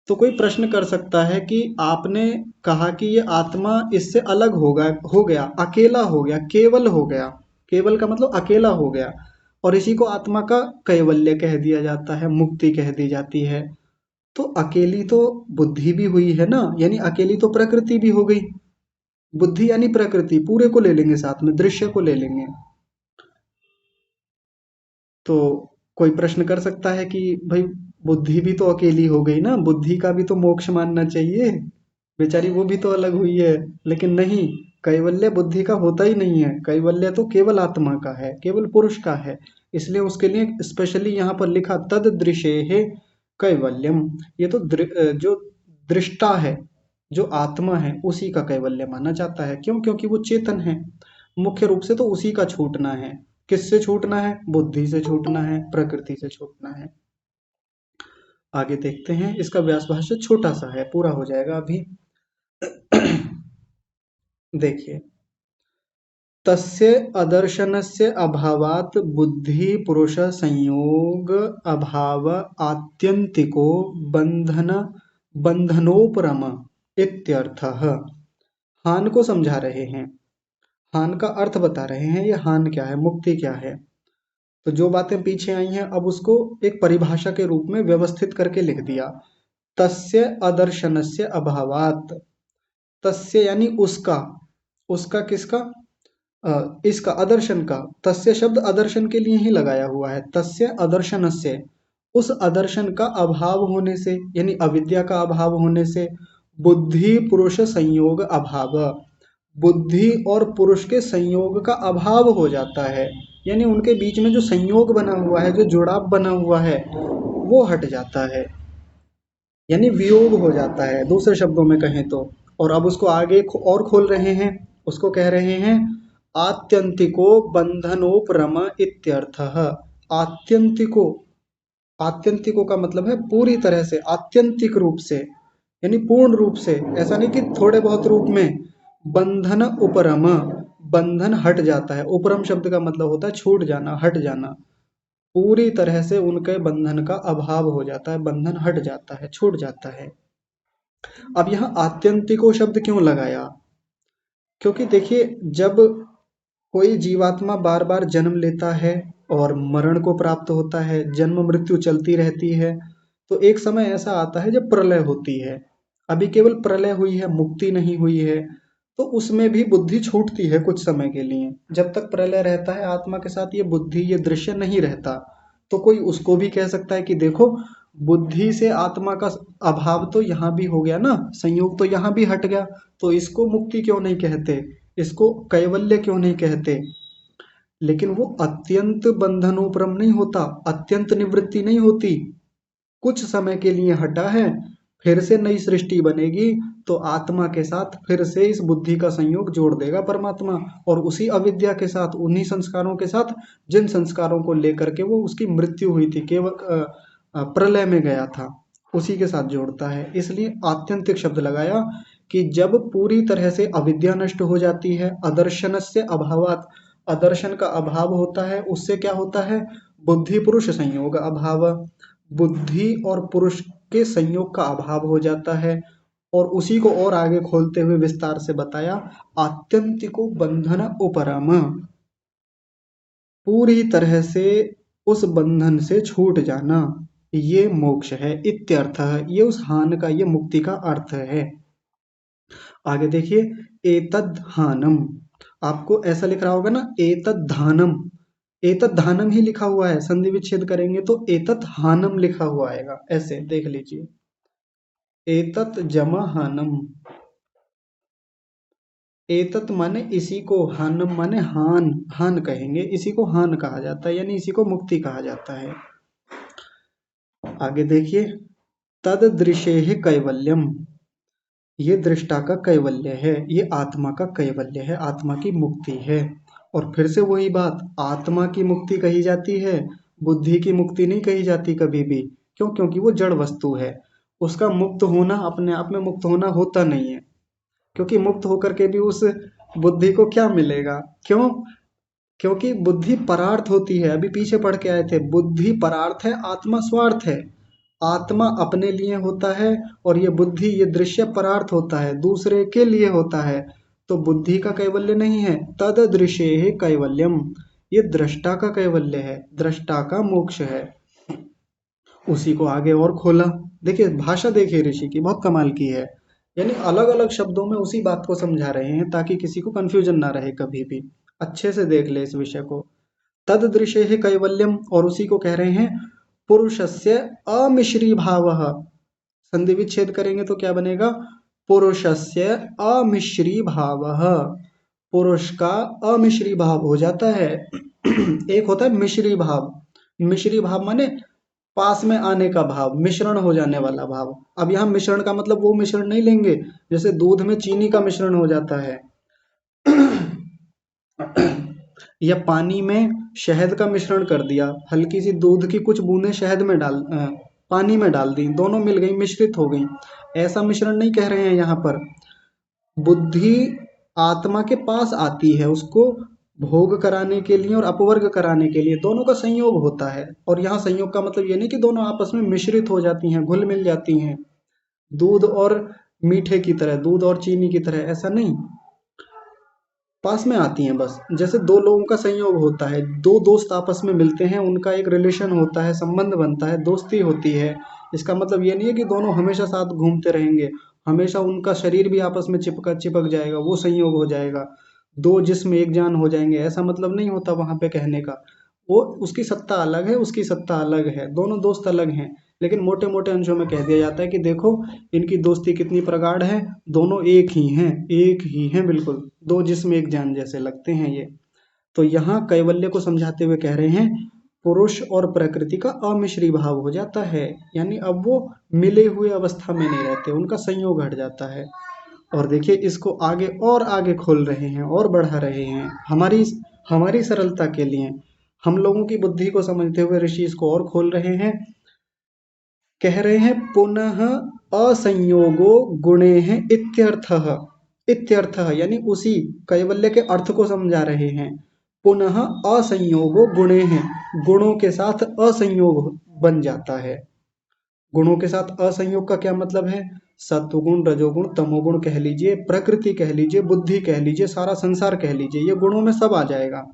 तो कोई प्रश्न कर सकता है कि आपने कहा कि ये आत्मा इससे अलग हो गया, अकेला हो गया, केवल हो गया, केवल का मतलब अकेला हो गया, और इसी को आत्मा का कैवल्य कह दिया जाता है, मुक्ति कह दी जाती है। तो अकेली तो बुद्धि भी हुई है ना, यानी अकेली तो प्रकृति भी हो गई। बुद्धि यानी प्रकृति, पूरे को ले लेंगे, साथ में दृश्य को ले लेंगे। तो कोई प्रश्न कर सकता है कि भाई बुद्धि भी तो अकेली हो गई ना, बुद्धि का भी तो मोक्ष मानना चाहिए, बेचारी वो भी तो अलग हुई है। लेकिन नहीं, कैवल्य बुद्धि का होता ही नहीं है, कैवल्य तो केवल आत्मा का है, केवल पुरुष का है। इसलिए उसके लिए स्पेशली यहाँ पर लिखा तद दृशेः कैवल्यम। ये तो जो दृष्टा है, जो आत्मा है, उसी का कैवल्य माना जाता है। क्यों? क्योंकि वो चेतन है। मुख्य रूप से तो उसी का छूटना है। किससे छूटना है? बुद्धि से छूटना है, प्रकृति से छूटना है। आगे देखते हैं, इसका व्यास भाष्य छोटा सा है, पूरा हो जाएगा अभी। देखिए, तस्य अदर्शनस्य अभावात् बुद्धि पुरुष संयोग अभाव आत्यंतिको बंधन बंधनोपरम इत्यर्थः। हान को समझा रहे हैं, हान का अर्थ बता रहे हैं, ये हान क्या है, मुक्ति क्या है। तो जो बातें पीछे आई हैं, अब उसको एक परिभाषा के रूप में व्यवस्थित करके लिख दिया। तस्य अदर्शनस्य अभावात्, तस्य यानी उसका, उसका किसका, इसका, अदर्शन का। तस्य शब्द अदर्शन के लिए ही लगाया हुआ है, तस्य अदर्शनस्य, उस आदर्शन का अभाव होने से, यानी अविद्या का अभाव होने से, बुद्धि पुरुष संयोग अभाव, बुद्धि और पुरुष के संयोग का अभाव हो जाता है, यानी उनके बीच में जो संयोग बना हुआ है, जो जुड़ाव बना हुआ है, वो हट जाता है, यानी वियोग हो जाता है दूसरे शब्दों में कहें तो। और अब उसको आगे और खोल रहे हैं, उसको कह रहे हैं आत्यंतिको बंधनोपरम इत्यर्थः। आत्यंतिको, आत्यंतिको का मतलब है पूरी तरह से, आत्यंतिक रूप से, यानी पूर्ण रूप से, ऐसा नहीं कि थोड़े बहुत रूप में। बंधन उपरम, बंधन हट जाता है, उपरम शब्द का मतलब होता है छूट जाना, हट जाना, पूरी तरह से उनके बंधन का अभाव हो जाता है, बंधन हट जाता है, छूट जाता है। अब यहाँ आत्यंतिको शब्द क्यों लगाया? क्योंकि देखिए, जब कोई जीवात्मा बार बार जन्म लेता है और मरण को प्राप्त होता है, जन्म मृत्यु चलती रहती है, तो एक समय ऐसा आता है जब प्रलय होती है। अभी केवल प्रलय हुई है, मुक्ति नहीं हुई है, तो उसमें भी बुद्धि छूटती है कुछ समय के लिए। जब तक प्रलय रहता है आत्मा के साथ, ये बुद्धि, ये दृश्य नहीं रहता। तो कोई उसको भी कह सकता है कि देखो, बुद्धि से आत्मा का अभाव तो यहाँ भी हो गया ना, संयोग तो यहाँ भी हट गया, तो इसको मुक्ति क्यों नहीं कहते, इसको कैवल्य क्यों नहीं कहते। लेकिन वो अत्यंत बंधनोपरम नहीं होता, अत्यंत निवृत्ति नहीं होती, कुछ समय के लिए हटा है, फिर से नई सृष्टि बनेगी, तो आत्मा के साथ फिर से इस बुद्धि का संयोग जोड़ देगा परमात्मा, और उसी अविद्या के साथ, उन्हीं संस्कारों के साथ, जिन संस्कारों को लेकर के वो उसकी मृत्यु हुई थी, केवल प्रलय में गया था, उसी के साथ जोड़ता है। इसलिए आत्यंतिक शब्द लगाया कि जब पूरी तरह से अविद्या नष्ट हो जाती है, अदर्शन से अभावात, अदर्शन का अभाव होता है, उससे क्या होता है, बुद्धि पुरुष संयोग अभाव, बुद्धि और पुरुष के संयोग का अभाव हो जाता है। और उसी को और आगे खोलते हुए विस्तार से बताया, आत्यंतिको बंधन उपरम, पूरी तरह से उस बंधन से छूट जाना, ये मोक्ष है, इत्यर्थ है, ये उस हान का, ये मुक्ति का अर्थ है। आगे देखिए, एतद हानम, आपको ऐसा लिख रहा होगा ना, एतद धानम, एतद धानम ही लिखा हुआ है, संधि विच्छेद करेंगे तो एतत हानम लिखा हुआ आएगा, ऐसे देख लीजिए, एतत जमा हानम, एतत माने इसी को, हानम माने हान, हान कहेंगे, इसी को हान कहा जाता है, यानी इसी को मुक्ति कहा जाता है। आगे देखिए, तद दृशेह कैवल्यम, ये दृष्टा का कैवल्य है, ये आत्मा का कैवल्य है, आत्मा की मुक्ति है। और फिर से वही बात, आत्मा की मुक्ति कही जाती है, बुद्धि की मुक्ति नहीं कही जाती कभी भी। क्यों? क्योंकि वो जड़ वस्तु है, उसका मुक्त होना, अपने आप में मुक्त होना होता नहीं है, क्योंकि मुक्त होकर के भी उस बुद्धि को क्या मिलेगा? क्यों? क्योंकि बुद्धि परार्थ होती है, अभी पीछे पढ़ के आए थे, बुद्धि परार्थ है, आत्मा स्वार्थ है। आत्मा अपने लिए होता है, और ये बुद्धि, ये दृश्य परार्थ होता है, दूसरे के लिए होता है, तो बुद्धि का कैवल्य नहीं है। तद दृश्य कैवल्यम, ये दृष्टा का कैवल्य है, दृष्टा का मोक्ष है। उसी को आगे और खोला, देखिए भाषा देखिए ऋषि की, बहुत कमाल की है, यानी अलग अलग शब्दों में उसी बात को समझा रहे हैं, ताकि किसी को कंफ्यूजन ना रहे कभी भी, अच्छे से देख ले इस विषय को। तद दृश्य है कैवल्यम, और उसी को कह रहे हैं पुरुषस्य अमिश्री भाव, संधि विच्छेद करेंगे तो क्या बनेगा, पुरुषस्य अमिश्री भाव, पुरुष का अमिश्री भाव हो जाता है। एक होता है मिश्री भाव, मिश्री भाव माने पास में आने का भाव, मिश्रण हो जाने वाला भाव। अब यहाँ मिश्रण का मतलब वो मिश्रण नहीं लेंगे जैसे दूध में चीनी का मिश्रण हो जाता है, या पानी में शहद का मिश्रण कर दिया, हल्की सी दूध की कुछ बूंदें शहद में पानी में डाल दी, दोनों मिल गई, मिश्रित हो गई, ऐसा मिश्रण नहीं कह रहे हैं यहाँ पर। बुद्धि आत्मा के पास आती है, उसको भोग कराने के लिए और अपवर्ग कराने के लिए, दोनों का संयोग होता है। और यहाँ संयोग का मतलब ये नहीं कि दोनों आपस में मिश्रित हो जाती हैं, घुल मिल जाती हैं, दूध और मीठे की तरह, दूध और चीनी की तरह, ऐसा नहीं, पास में आती हैं बस। जैसे दो लोगों का संयोग होता है, दो दोस्त आपस में मिलते हैं, उनका एक रिलेशन होता है, संबंध बनता है, दोस्ती होती है, इसका मतलब ये नहीं है कि दोनों हमेशा साथ घूमते रहेंगे, हमेशा उनका शरीर भी आपस में चिपक जाएगा, वो संयोग हो जाएगा, दो जिस्म एक जान हो जाएंगे, ऐसा मतलब नहीं होता वहां पे कहने का। वो उसकी सत्ता अलग है, उसकी सत्ता अलग है, दोनों दोस्त अलग हैं। लेकिन मोटे मोटे अंशों में कह दिया जाता है कि देखो इनकी दोस्ती कितनी प्रगाढ़ है, दोनों एक ही हैं, एक ही हैं बिल्कुल, दो जिस्म एक जान जैसे लगते हैं ये। तो यहाँ कैवल्य को समझाते हुए कह रहे हैं पुरुष और प्रकृति का अमिश्री भाव हो जाता है, यानी अब वो मिले हुए अवस्था में नहीं रहते, उनका संयोग हट जाता है। और देखिए इसको आगे और आगे खोल रहे हैं और बढ़ा रहे हैं हमारी हमारी सरलता के लिए, हम लोगों की बुद्धि को समझते हुए ऋषि इसको और खोल रहे हैं। कह रहे हैं पुनः असंयोगो गुणे हैं इत्यर्थः। इत्यर्थः यानी उसी कैवल्य के अर्थ को समझा रहे हैं। पुनः असंयोगो गुणे हैं, गुणों के साथ असंयोग बन जाता है। गुणों के साथ असंयोग का क्या मतलब है? सत्वगुण, रजोगुण, तमोगुण कह लीजिए, प्रकृति कह लीजिए, बुद्धि कह लीजिए, सारा संसार कह लीजिए, ये गुणों में सब आ जाएगा।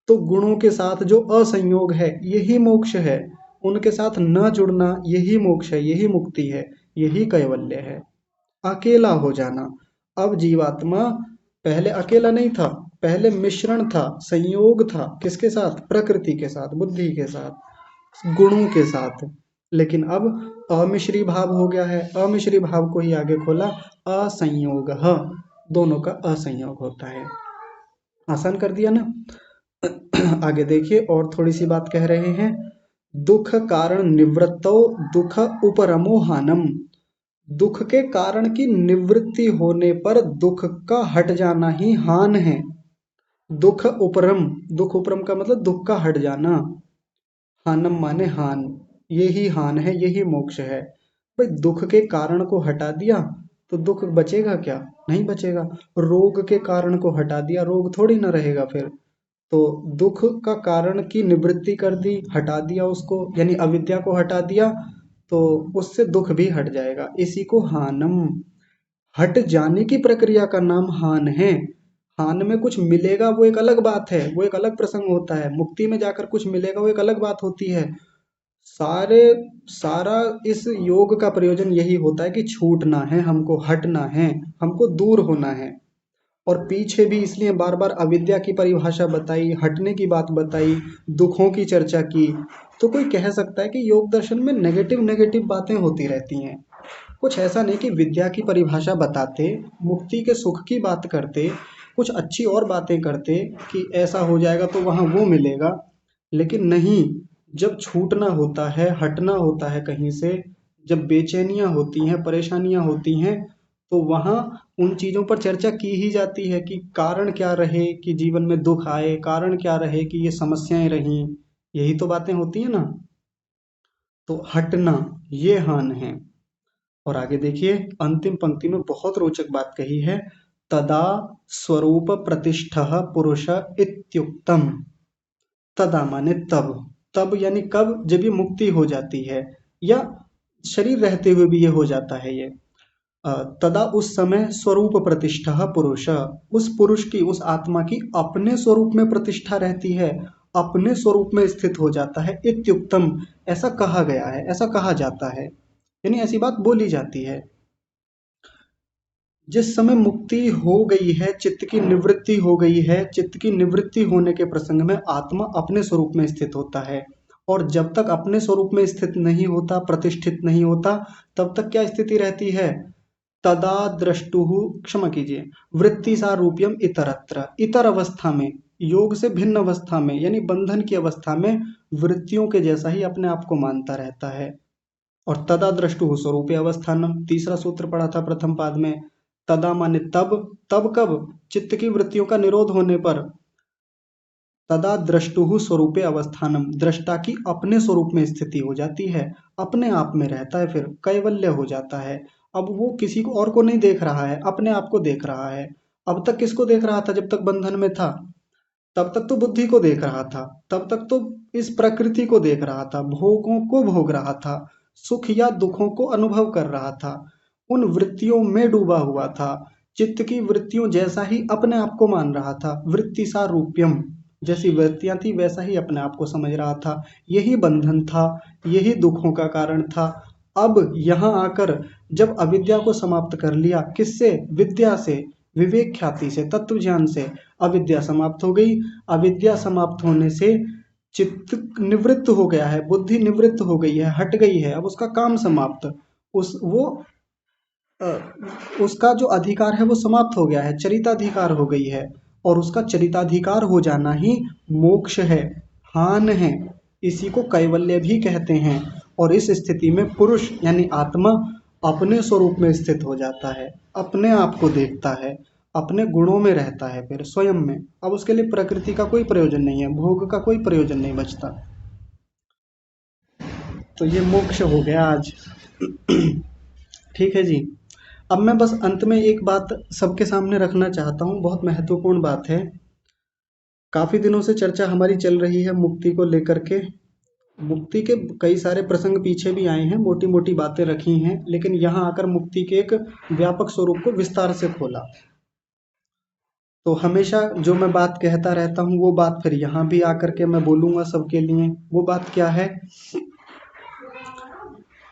तो गुणों के साथ जो असंयोग है यही मोक्ष है, उनके साथ न जुड़ना यही मोक्ष है, यही मुक्ति है, यही कैवल्य है। अकेला हो जाना। अब जीवात्मा पहले अकेला नहीं था, पहले मिश्रण था, संयोग था, किसके साथ? प्रकृति के साथ, बुद्धि के साथ, गुणों के साथ। लेकिन अब अमिश्री भाव हो गया है, अमिश्री भाव को ही आगे खोला, असंयोग, दोनों का असंयोग होता है। आसान कर दिया ना। आगे देखिए और थोड़ी सी बात कह रहे हैं, दुख कारण निवृत्तो दुख उपरमो हानम। दुख के कारण की निवृत्ति होने पर दुख का हट जाना ही हान है। दुख उपरम, दुख उपरम का मतलब दुख का हट जाना, हानम माने हान, यही हान है, यही मोक्ष है। भाई दुख के कारण को हटा दिया तो दुख बचेगा क्या? नहीं बचेगा। रोग के कारण को हटा दिया, रोग थोड़ी ना रहेगा फिर। तो दुख का कारण की निवृत्ति कर दी, हटा दिया उसको, यानी अविद्या को हटा दिया, तो उससे दुख भी हट जाएगा। इसी को हानम, हट जाने की प्रक्रिया का नाम हान है। हान में कुछ मिलेगा वो एक अलग बात है, वो एक अलग प्रसंग होता है, मुक्ति में जाकर कुछ मिलेगा वो एक अलग बात होती है। सारे सारा इस योग का प्रयोजन यही होता है कि छूटना है हमको, हटना है हमको, दूर होना है। और पीछे भी इसलिए बार बार अविद्या की परिभाषा बताई, हटने की बात बताई, दुखों की चर्चा की। तो कोई कह सकता है कि योग दर्शन में नेगेटिव नेगेटिव बातें होती रहती हैं। कुछ ऐसा नहीं कि विद्या की परिभाषा बताते, मुक्ति के सुख की बात करते, कुछ अच्छी और बातें करते कि ऐसा हो जाएगा तो वहाँ वो मिलेगा। लेकिन नहीं, जब छूटना होता है, हटना होता है कहीं से, जब बेचैनियाँ होती हैं, परेशानियाँ होती हैं, तो वहाँ उन चीज़ों पर चर्चा की ही जाती है कि कारण क्या रहे कि जीवन में दुख आए, कारण क्या रहे कि ये समस्याएं रहीं। यही तो बातें होती हैं ना। तो हटना ये हान है। और आगे देखिए अंतिम पंक्ति में बहुत रोचक बात कही है, तदा स्वरूप प्रतिष्ठा पुरुष इत्युक्तम। तदा माने तब, तब यानी कब? जब ये मुक्ति हो जाती है, या शरीर रहते हुए भी ये हो जाता है ये। तदा उस समय स्वरूप प्रतिष्ठा पुरुष, उस पुरुष की, उस आत्मा की अपने स्वरूप में प्रतिष्ठा रहती है, अपने स्वरूप में स्थित हो जाता है। इत्युक्तम ऐसा कहा गया है, ऐसा कहा जाता है, यानी ऐसी बात बोली जाती है। जिस समय मुक्ति हो गई है, चित्त की निवृत्ति हो गई है, चित्त की निवृत्ति होने के प्रसंग में आत्मा अपने स्वरूप में स्थित होता है। और जब तक अपने स्वरूप में स्थित नहीं होता, प्रतिष्ठित नहीं होता, तब तक क्या स्थिति रहती है? तदा द्रष्टुः, क्षमा कीजिए, वृत्ति सारूप्यम इतरत्र, इतर अवस्था में, योग से भिन्न अवस्था में, यानी बंधन की अवस्था में वृत्तियों के जैसा ही अपने आप को मानता रहता है। और तदा द्रष्टुः स्वरूपे अवस्थानम, तीसरा सूत्र पढ़ा था प्रथम पाद में। तदा माने तब, तब कब? चित्त की वृत्तियों का निरोध होने पर। तदा द्रष्टुः स्वरूपे अवस्थानम, दृष्टा की अपने स्वरूप में स्थिति हो जाती है, अपने आप में रहता है, फिर कैवल्य हो जाता है। अब वो किसी को और को नहीं देख रहा है, अपने आप को देख रहा है। अब तक किसको देख रहा था? जब तक बंधन में था तब तक तो बुद्धि को देख रहा था, तब तक तो इस प्रकृति को देख रहा था, भोगों को भोग रहा था, सुख या दुखों को अनुभव कर रहा था, उन वृत्तियों में डूबा हुआ था, चित्त की वृत्तियों जैसा ही अपने आप को मान रहा था। वृत्ति सा रूप्यम, जैसी वृत्तियां थी वैसा ही अपने आप को समझ रहा था। यही बंधन था, यही दुखों का कारण था। अब यहाँ आकर जब अविद्या को समाप्त कर लिया, किससे? विद्या से, विवेक ख्याति से, तत्व ज्ञान से, अविद्या समाप्त हो गई। अविद्या समाप्त होने से चित्त निवृत्त हो गया है, बुद्धि निवृत्त हो गई है, हट गई है, अब उसका काम समाप्त। उस वो अ, उसका जो अधिकार है वो समाप्त हो गया है, चरिताधिकार हो गई है। और उसका चरिताधिकार हो जाना ही मोक्ष है, हान है। इसी को कैवल्य भी कहते हैं। और इस स्थिति में पुरुष यानी आत्मा अपने स्वरूप में स्थित हो जाता है, अपने आप को देखता है, अपने गुणों में रहता है, फिर स्वयं में। अब उसके लिए प्रकृति का कोई प्रयोजन नहीं है, भोग का कोई प्रयोजन नहीं बचता। तो ये मोक्ष हो गया आज। ठीक है जी। अब मैं बस अंत में एक बात सबके सामने रखना चाहता हूँ, बहुत महत्वपूर्ण बात है। काफी दिनों से चर्चा हमारी चल रही है मुक्ति को लेकर के। मुक्ति के कई सारे प्रसंग पीछे भी आए हैं, मोटी मोटी बातें रखी हैं, लेकिन यहाँ आकर मुक्ति के एक व्यापक स्वरूप को विस्तार से खोला। तो हमेशा जो मैं बात कहता रहता हूँ वो बात फिर यहाँ भी आकर के मैं बोलूंगा सबके लिए। वो बात क्या है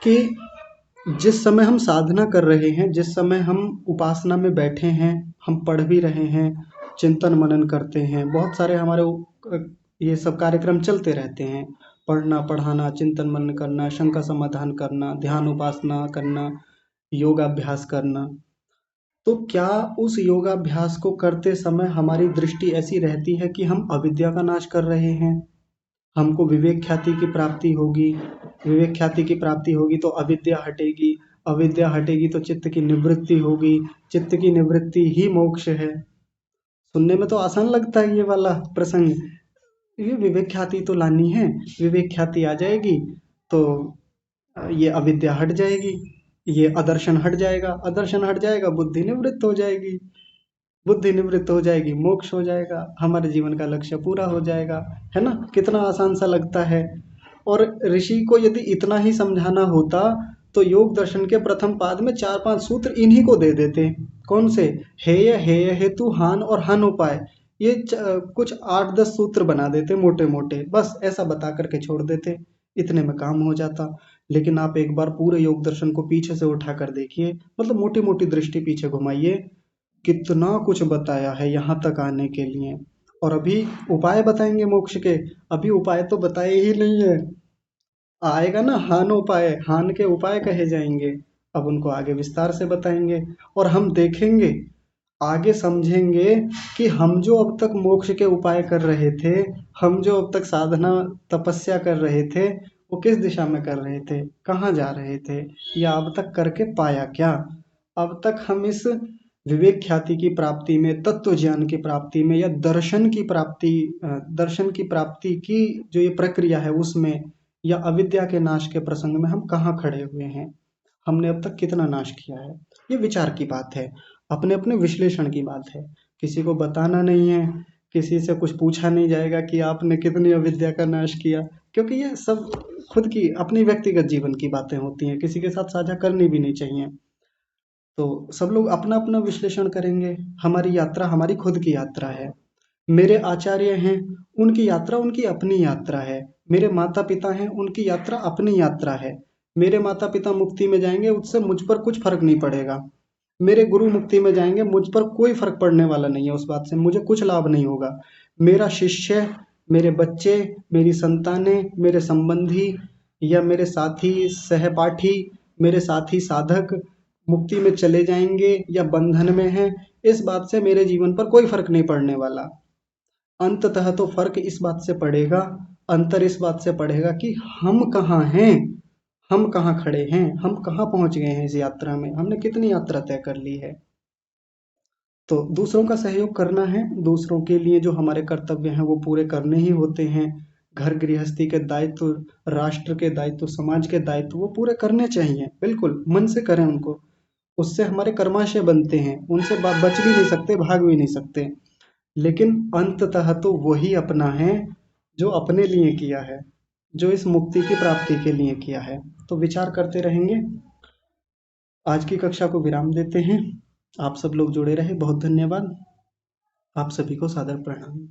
कि जिस समय हम साधना कर रहे हैं, जिस समय हम उपासना में बैठे हैं, हम पढ़ भी रहे हैं, चिंतन मनन करते हैं, बहुत सारे हमारे ये सब कार्यक्रम चलते रहते हैं। पढ़ना, पढ़ाना, चिंतन मनन करना, शंका समाधान करना, ध्यान उपासना करना, योगाभ्यास करना। तो क्या उस योगाभ्यास को करते समय हमारी दृष्टि ऐसी रहती है कि हम अविद्या का नाश कर रहे हैं, हमको विवेक ख्याति की प्राप्ति होगी, विवेक ख्याति की प्राप्ति होगी तो अविद्या हटेगी, अविद्या हटेगी तो चित्त की निवृत्ति होगी, चित्त की निवृत्ति ही मोक्ष है। सुनने में तो आसान लगता है ये वाला प्रसंग, ये विवेक ख्याति तो लानी है, विवेक ख्याति आ जाएगी तो ये अविद्या हट जाएगी, ये अदर्शन हट जाएगा, अदर्शन हट जाएगा, बुद्धि निवृत्त हो जाएगी, बुद्धि निवृत्त हो जाएगी, मोक्ष हो जाएगा, हमारे जीवन का लक्ष्य पूरा हो जाएगा। है ना, कितना आसान सा लगता है। और ऋषि को यदि इतना ही समझाना होता तो योग दर्शन के प्रथम पाद में 4-5 सूत्र इन्हीं को दे देते। कौन से? हेय, हेय हेतु, हान और हान उपाय। ये कुछ 8-10 सूत्र बना देते मोटे मोटे, बस ऐसा बता करके छोड़ देते, इतने में काम हो जाता। लेकिन आप एक बार पूरे योग दर्शन को पीछे से उठा कर देखिए, मतलब मोटी मोटी दृष्टि पीछे घुमाइए, कितना कुछ बताया है यहाँ तक आने के लिए। और अभी उपाय बताएंगे मोक्ष के, अभी उपाय तो बताए ही नहीं है। आएगा ना हान उपाय, हान के उपाय कहे जाएंगे, अब उनको आगे विस्तार से बताएंगे। और हम देखेंगे, आगे समझेंगे कि हम जो अब तक मोक्ष के उपाय कर रहे थे, हम जो अब तक साधना तपस्या कर रहे थे, वो किस दिशा में कर रहे थे, कहाँ जा रहे थे, या अब तक करके पाया क्या। अब तक हम इस विवेक ख्याति की प्राप्ति में, तत्व ज्ञान की प्राप्ति में, या दर्शन की प्राप्ति, दर्शन की प्राप्ति की जो ये प्रक्रिया है उसमें, या अविद्या के नाश के प्रसंग में हम कहाँ खड़े हुए हैं, हमने अब तक कितना नाश किया है। ये विचार की बात है, अपने अपने विश्लेषण की बात है। किसी को बताना नहीं है, किसी से कुछ पूछा नहीं जाएगा कि आपने कितनी अविद्या का नाश किया, क्योंकि ये सब खुद की अपनी व्यक्तिगत जीवन की बातें होती हैं, किसी के साथ साझा करनी भी नहीं चाहिए। तो सब लोग अपना अपना विश्लेषण करेंगे। हमारी यात्रा हमारी खुद की यात्रा है। मेरे आचार्य हैं, उनकी यात्रा उनकी अपनी यात्रा है। मेरे माता पिता हैं, उनकी यात्रा अपनी यात्रा है। मेरे माता पिता मुक्ति में जाएंगे, उससे मुझ पर कुछ फर्क नहीं पड़ेगा। मेरे गुरु मुक्ति में जाएंगे, मुझ पर कोई फर्क पड़ने वाला नहीं है, उस बात से मुझे कुछ लाभ नहीं होगा। मेरा शिष्य, मेरे बच्चे, मेरी संतानें, मेरे संबंधी, या मेरे साथी सहपाठी, मेरे साथी साधक मुक्ति में चले जाएंगे या बंधन में हैं, इस बात से मेरे जीवन पर कोई फर्क नहीं पड़ने वाला। अंततः तो फर्क इस बात से पड़ेगा, अंतर इस बात से पड़ेगा कि हम कहाँ हैं, हम कहाँ खड़े हैं, हम कहाँ पहुंच गए हैं इस यात्रा में, हमने कितनी यात्रा तय कर ली है। तो दूसरों का सहयोग करना है, दूसरों के लिए जो हमारे कर्तव्य हैं वो पूरे करने ही होते हैं। घर गृहस्थी के दायित्व, राष्ट्र के दायित्व, समाज के दायित्व वो पूरे करने चाहिए, बिल्कुल मन से करें उनको। उससे हमारे कर्माशय बनते हैं, उनसे बच भी नहीं सकते, भाग भी नहीं सकते। लेकिन अंततः तो वही अपना है जो अपने लिए किया है, जो इस मुक्ति की प्राप्ति के लिए किया है। तो विचार करते रहेंगे। आज की कक्षा को विराम देते हैं। आप सब लोग जुड़े रहे, बहुत धन्यवाद। आप सभी को सादर प्रणाम।